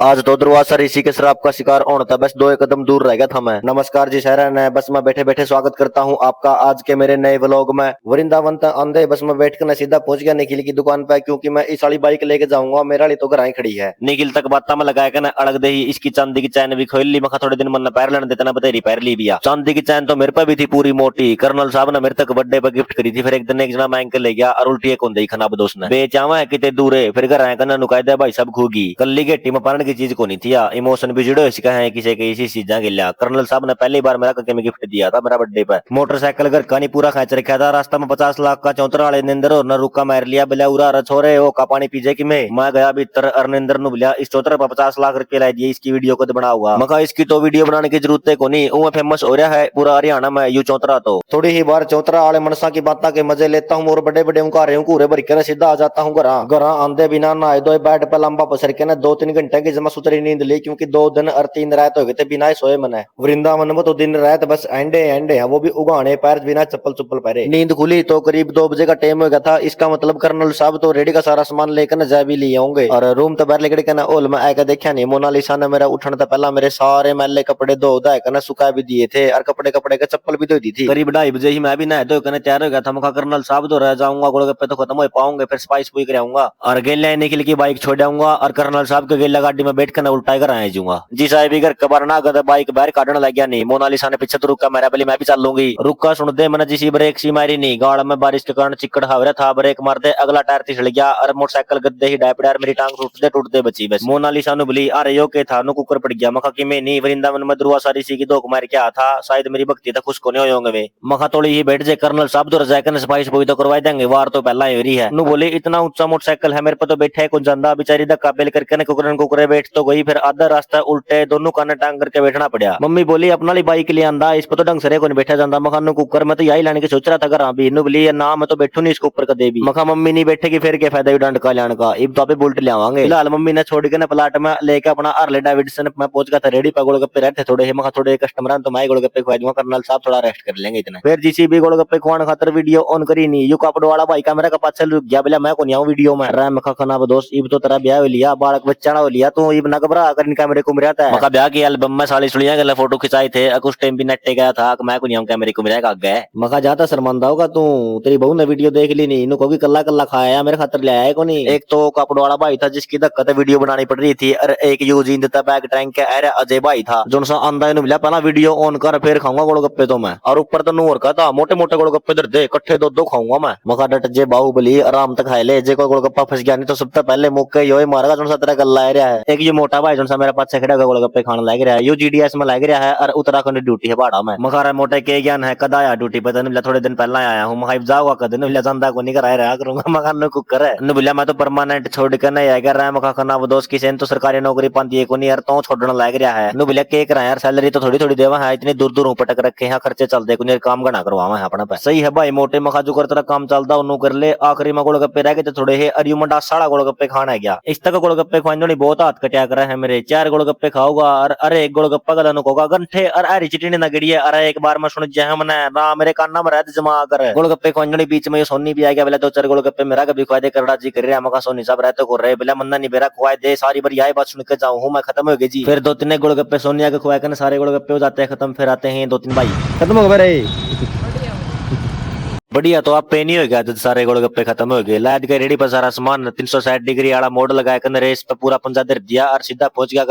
आज तो दुर्वासा ऋषि के श्राप का शिकार होना था, बस 2 कदम दूर रह गया था मैं। नमस्कार जी शहरन है, बस मैं बैठे बैठे स्वागत करता हूँ आपका आज के मेरे नए व्लॉग में। वृंदावन तक अंधे बस मैं बैठ कर न सीधा पहुंच गया निखिल की दुकान पे, क्योंकि मैं इस वाली बाइक लेके जाऊंगा। मेरा वाली तो घर ही खड़ी है। निखिल तक बात में लगाया ना अड़ग दे ही इसकी चांदी की चैन भी खोल ली। मैं थोड़े दिन मन पैर लेने देता ना बतेरी पैर ली भी। चांदी की चैन तो मेरे पे भी थी पूरी मोटी। कर्नल साहब ने मेरे तक बर्थडे पर गिफ्ट करी थी। फिर एक दिन एक जना मांग के ले गया और उल्टी एक होंदे खनाब दोस्त ने बेचावा है कितने दूरे। फिर घर आए कहना नुकाय दे भाई सब खूगी कल्ली गेटी में पारण की चीज को नहीं थी। इमोशन भी जुड़े इसका है किसी के इसी चीजा के लिया। कर्नल साहब ने पहली बार मेरा करके में गिफ्ट दिया था मेरा बर्थडे पर। मोटरसाइकिल घर का नहीं पूरा खींच रखा था। रास्ता में 50 लाख का चौंतरा वाले निंदर और न रुका मार लिया। बिला उरा छोरे वो का पानी पीजे कि मैं गया भीतर अरनिंदर नु बिला इस चौतरे पर 50 लाख रुपए ला दिए। इसकी वीडियो को तो बना हुआ मका इसकी तो वीडियो बनाने की जरूरत है को नहीं। वो फेमस हो रहा है पूरा हरियाणा में यू चौतरा। तो थोड़ी ही बार चौतरा वाले मनसा की बात के मजे लेता हूँ और बड़े बड़े उनका कूरे भर के सीधा आ जाता हूँ घर आंधे बिना नहाए धोए बेड पर लंबा पसर के ना 2-3 घंटे की जमा सुतरी नींद ली, क्योंकि 2 दिन और 3 रात हो गए थे बिना सोए मने। वृंदावन में तो दिन रात बस एंडे एंडे है, वो भी उगाने पैर बिना चप्पल चुप्पल पहरे। नींद खुली तो करीब 2 बजे का टाइम हो गया था। इसका मतलब कर्नल साहब तो रेडी का सारा सामान लेकर न जा भी लिए होंगे और रूम तो बाहर लेकर के ना ओल में आकर देखा नहीं। मोनालिसा ने मेरा उठने तो पहला मेरे सारे मैले कपड़े धो धा कर सुखा भी दिए थे और कपड़े कपड़े के चप्पल भी धो दी थी। करीब 2:30 बजे ही मैं भी नहा धो कर तैयार हो गया था। मुखा कर्नल साहब तो रह जाऊंगा गोलगप्पे तो खत्म हो पाऊंगे। फिर स्पाइस पुई कराऊंगा और गेले निकल की बाइक छोड़ जाऊंगा और कर्नल साहब के गेला गाड़ी में बैठ कर उल्टा कर आए जाऊंगा। जी साहब घर कबर ना गदा बाइक बाहर काटने लग गया नहीं। मोनालिसा ने पीछे तो रुका मेरा बोली मैं भी चल लूंगी। रुका सुन दे मैंने जिसी ब्रेक सी मारी नहीं। गाड़ में बारिश के कारण चिकड़ हावरा था। ब्रेक मार दे अगला टायर फिसल गया और मोटरसाइकिल गद्दे ही डाय पड़ा। मेरी टांग टूटते बची बस। मोनालिसा ने बोली अरे यो के था नु कुकर पड़ गया। मखा की मैं नहीं वृंदावन में दुर्वासा ऋषि की धोख मार क्या था। शायद मेरी भक्ति तक खुश को नहीं होंगे वे। मखा थोड़ी ही बैठ जाए कर्नल साहब तो रजाकर सफाई सफाई तो करवा देंगे। वार तो पहला ही हो रही है नु बोले इतना ऊंचा मोटरसाइकिल है मेरे पे तो बैठे कुछ जनदा बेचारी धक्का बेल करके कुकरे बैठ तो गई। फिर आधा रास्ता उल्टे दोनों काने टांग करके बैठना पड़ा। मम्मी बोली अपना ली बाइक ले आंदा इस पर तो ढंग से को नहीं बैठा जाता। मखान कुकर में तो यही लाने की सोच रहा था घर भी इन्हों बोली ना मैं तो बैठू नहीं इसके ऊपर कदे भी। मखा मम्मी नहीं बैठेगी फिर क्या फायदा डंड का लाने का। इब तो बुलट ले आवांगे। फिलहाल मम्मी ने छोड़ के ना प्लाट में लेके अपना हार्ले डेविडसन में पहुंच गया था। रेडी पर गोलगप्पे रहते थोड़े ही। मखा थोड़े कस्टमर तो मैं गोलगप्पे खुआ दूंगा। कर्नल साहब थोड़ा रेस्ट कर लेंगे इतने। फिर जिसी भी गोलगप्पे खुआने खातर वीडियो ऑन करी नहीं। यू कपड़ वाला भाई कैमरा का पाछे रुक गया बोला मैं को नहीं आऊं वीडियो में। रे मखा खाना दोस्त इब तो तेरा ब्याह हो लिया बालक बच्चा हो लिया तू इब ना घबरा कर कैमरे को मिलाता है। मखा ब्याह की एल्बम में साली सुलियां गला फोटो खिंचाए थे कुछ टाइम भी नट्टे गया था मैं को नहीं आऊं कैमरे को मिलाएगा गए। मखा जाता शर्मांदा होगा तू तेरी बहू ने वीडियो देख ली नहीं। इन्हों को भी कल्ला कल्ला खाया मेरे खातर ले आया को नहीं। एक तो कपड़ वाला भाई था जिसकी धक्का वीडियो बनानी पड़ रही थी और एक यूजीन देता बैग टैंक के अरे अजय भाई था जो अंधा इन्हों मिला पहला वीडियो ऑन कर फिर खाऊंगा गोलगप्पे तो मैं। और ऊपर तो नूर का था मोटे मोटे गोलगप्पे दर दे इकट्ठे 2-2 खाऊंगा मैं। मखा डट जे बाहुबली आराम तक खाए ले जे कोई गोलगप्पा फंस गया नहीं तो सबसे पहले मुक्के यो मारेगा जो तेरा गल्ला रहा है। एक ये मोटा भाई जो मेरे पास खड़ा गोलगप्पे खाने लग रहा है यू जीडीएस में लग रहा है और उत्तराखंड ड्यूटी है भाड़ा में। मखारा मोटे के ज्ञान है कदा आया ड्यूटी पे तो थोड़े दिन पहला आया हूँ। मखा जाऊंगा कद जाता को नहीं कराया रहा करूंगा। मकान कुकर है बोलिया मैं तो परमानेंट छोड़ कर नहीं आएगा रहा। मखा खाना वो दोस्त किसी तो सरकारी नौकरी पाती है को नहीं यार तो छोड़ने लग रहा है। नु बोलिया के करा यार सैलरी तो थोड़ी थोड़ी देवा है इतनी दूर दूर पटक रखे हैं खर्चे चलते को काम गना करवावा है अपना पे। सही है भाई मोटे मखा जो कर तेरा काम चलता उन्हों कर ले। आखिरी में गोलगप्पे रह गए तो थोड़े है अरियू मंडा साड़ा गोलगप्पे खाना गया। इस तक गोलगप्पे खाने बहुत हाथ कटिया करा है मेरे। 4 गोलगप्पे खाऊंगा और अरे एक गोलगप्पा का दानु होगा घंटे और हरी चिटनी न गिड़ी है। अरे एक बार मैं सुन जय मना ना मेरे काना में रहते जमा कर गोलगप्पे खाने बीच में सोनी भी आ गया। बोला 2-4 गोलगप्पे मेरा कभी खुआ दे करड़ा जी कर रहा मका सोनी साहब रहते को रहे बोला मन्ना नहीं मेरा खुआ दे सारी बार यही बात सुन के जाऊं हूं मैं खत्म हो गई जी। फिर 2-3 गोलगप्पे सोनिया के खुआ के सारे गोलगप्पे हो जाते हैं खत्म। फिर आते हैं 2-3 भाई खत्म हो गए बढ़िया। तो आप पे नहीं हो गया जब सारे गोलगप्पे खत्म हो गए। लाद के रेडी पर सारा सामान 360 डिग्री वाला मोड लगाया कर रेस पे पूरा पंजा दर दिया और सीधा पहुंच गया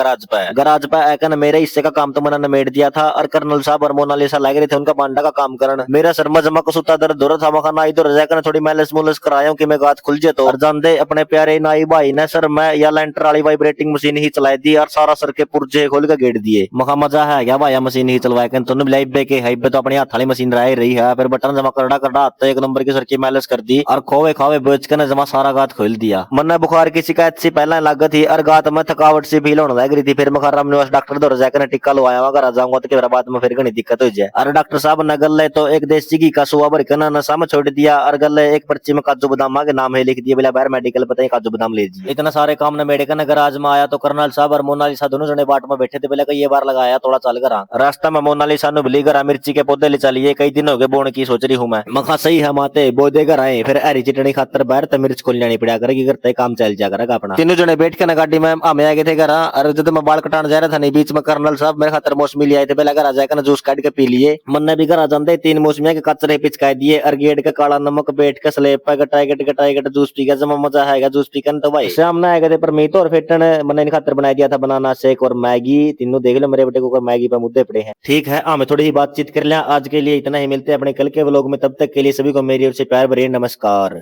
गराज पे आकर मेरे हिस्से का काम तो मैंने नमेट दिया था और कर्नल साहब और मोनालिसा लग रहे थे उनका बांडा का काम करना। मेरा शर्मा जमा को सुता दर्द हो रहा था। मखा नाई तो रजाकर थोड़ी मैलस मुलस कराया कि मैं गात खुल जाए तो और जानते अपने प्यारे नाई भाई ने सर मैं या लेंटर वाली वाइब्रेटिंग मशीन ही चलाई दी और सारा सर के पुर्जे खोल के गेट दिए। मखा मजा है क्या भाई मशीन ही चलवाया तुमने लाइबे के हाइबे तो अपने हाथ वाली मशीन रह रही है। फिर बटन जमा करड़ा करड़ा आता एक नंबर की सर की मैलस कर दी और खोवे खावे बेच के जमा सारा गात खोल दिया। मन बुखार की शिकायत से पहले लागत थी और गात में थकावट से फील होने लग रही थी। फिर मखारा डॉक्टर दौर जाकर टिक्का लवाया घर आ जाऊंगा तो बाद में फिर घनी दिक्कत हो जाए। और डॉक्टर साहब ने गले तो एक देसी घी का सुआ भर के नशा में छोड़ दिया और गले एक पर्ची में काजू बादाम के नाम है लिख दिया। बोला बाहर मेडिकल पता है काजू बादाम ले लीजिए। इतना सारे काम ने मेडिकल गराज में आया तो कर्नल साहब और मोनालिसा दोनों जने बाट में बैठे थे। बोला ये बार लगाया थोड़ा चल कर रास्ता में मोनालिसा ने भली गरा मिर्ची के पौधे ले चलिए कई दिन हो गए बोने की सोच रही हूँ मैं। मखा सही हम आते बोल दे घर आए फिर हरी चटनी खातर बाहर तो मिर्च खोल लेनी पड़ा करेगी करते काम चल जा करेगा अपना। तीनों जने बैठ के ना गाड़ी में हमें आ गए थे घर। और जब मैं बाल कटाने जा रहा था नहीं बीच में कर्नल साहब मेरे खातर मौसमी ले आए थे पहले घर आ जाकर ना जूस काट के पी लिए मन ने भी घर आ जाते 3 मौसमिया के कचरे पिचका दिए और गेट का काला नमक बैठ के स्लेब पर गटाई जूस पी जमा मजा आएगा जूस पी कर। तो भाई शाम ने आएगा थे पर मैं तो और फेटन मैंने इन खातर बना दिया था बनाना शेक और मैगी। तीनों देख लो मेरे बेटे को मैगी पर मुद्दे पड़े हैं। ठीक है हमें थोड़ी ही बातचीत कर लिया आज के लिए इतना ही मिलते हैं अपने कल के व्लॉग में तब तक के लिए सभी को मेरी ओर से प्यार भरे नमस्कार।